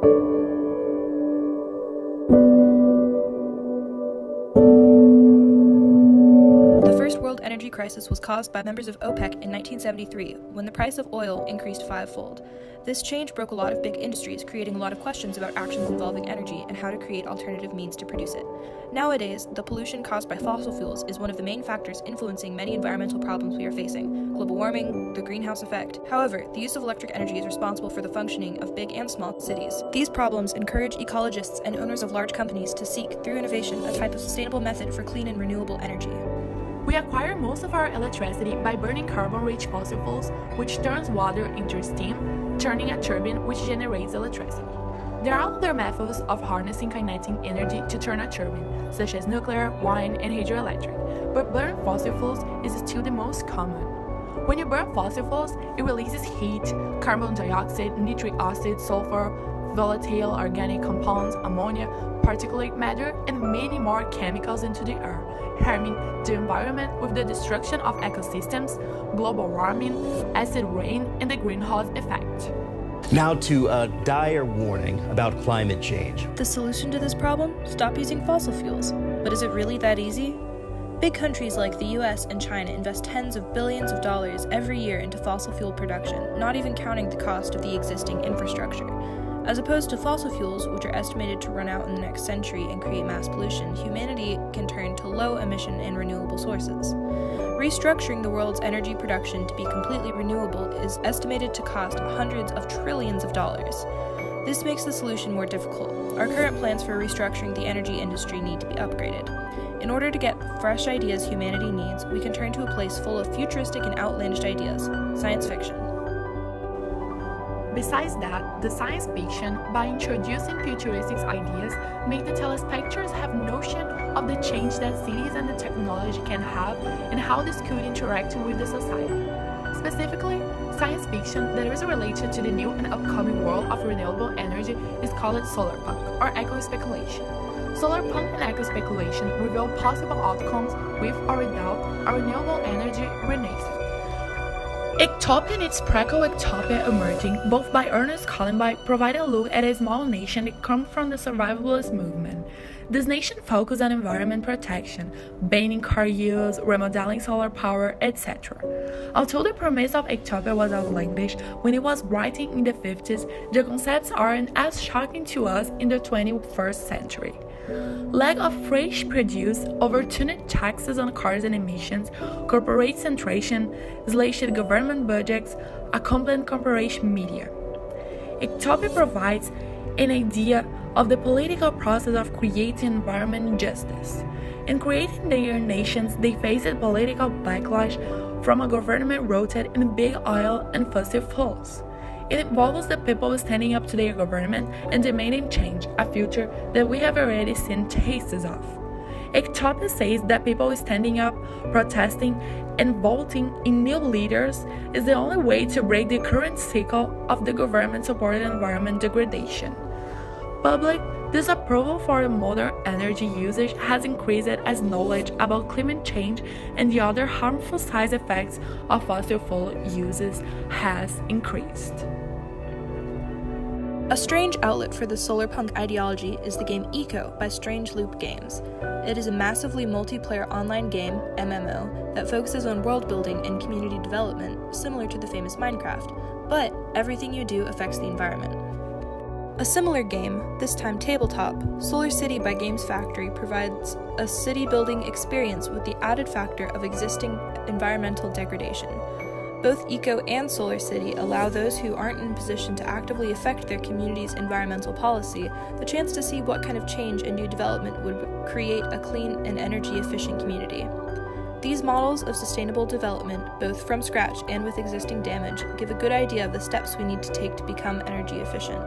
The first world energy crisis was caused by members of OPEC in 1973, when the price of oil increased fivefold. This change broke a lot of big industries, creating a lot of questions about actions involving energy and how to create alternative means to produce it. Nowadays, the pollution caused by fossil fuels is one of the main factors influencing many environmental problems we are facing: global warming, the greenhouse effect. However, the use of electric energy is responsible for the functioning of big and small cities. These problems encourage ecologists and owners of large companies to seek, through innovation, a type of sustainable method for clean and renewable energy. We acquire most of our electricity by burning carbon-rich fossil fuels, which turns water into steam, turning a turbine which generates electricity. There are other methods of harnessing kinetic energy to turn a turbine, such as nuclear, wind, and hydroelectric, but burning fossil fuels is still the most common. When you burn fossil fuels, it releases heat, carbon dioxide, nitric acid, sulfur, volatile organic compounds, ammonia, particulate matter, and many more chemicals into the air, harming the environment with the destruction of ecosystems, global warming, acid rain, and the greenhouse effect. Now to a dire warning about climate change. The solution to this problem? Stop using fossil fuels. But is it really that easy? Big countries like the US and China invest tens of billions of dollars every year into fossil fuel production, not even counting the cost of the existing infrastructure. As opposed to fossil fuels, which are estimated to run out in the next century and create mass pollution, humanity can turn to low-emission and renewable sources. Restructuring the world's energy production to be completely renewable is estimated to cost hundreds of trillions of dollars. This makes the solution more difficult. Our current plans for restructuring the energy industry need to be upgraded. In order to get fresh ideas humanity needs, we can turn to a place full of futuristic and outlandish ideas: science fiction. Besides that, the science fiction, by introducing futuristic ideas, make the telespectators have notion of the change that cities and the technology can have and how this could interact with the society. Specifically, science fiction that is related to the new and upcoming world of renewable energy is called solar punk, or eco-speculation. Solar punk and eco-speculation reveal possible outcomes with or without a renewable energy renaissance. Ectopia and its Preco-Ectopia emerging, both by Ernest Collenby, provide a look at a small nation that comes from the survivalist movement. This nation focused on environment protection, banning car use, remodeling solar power, etc. Although the premise of Ectopia was outlandish when it was writing in the 50s, the concepts aren't as shocking to us in the 21st century. Lack of fresh produce, overturned taxes on cars and emissions, corporate centration, slashed government budgets, accompanied corporation media. Ectopia provides an idea of the political process of creating environment injustice. In creating their nations, they faced political backlash from a government rooted in big oil and fossil fuels. It involves the people standing up to their government and demanding change, a future that we have already seen tastes of. Ectopia says that people standing up, protesting, and voting in new leaders is the only way to break the current cycle of the government-supported environment degradation. Public disapproval for modern energy usage has increased as knowledge about climate change and the other harmful side effects of fossil fuel uses has increased. A strange outlet for the solarpunk ideology is the game Eco by Strange Loop Games. It is a massively multiplayer online game, MMO, that focuses on world building and community development, similar to the famous Minecraft, but everything you do affects the environment. A similar game, this time tabletop, Solar City by Games Factory provides a city-building experience with the added factor of existing environmental degradation. Both Eco and Solar City allow those who aren't in a position to actively affect their community's environmental policy the chance to see what kind of change and new development would create a clean and energy-efficient community. These models of sustainable development, both from scratch and with existing damage, give a good idea of the steps we need to take to become energy efficient.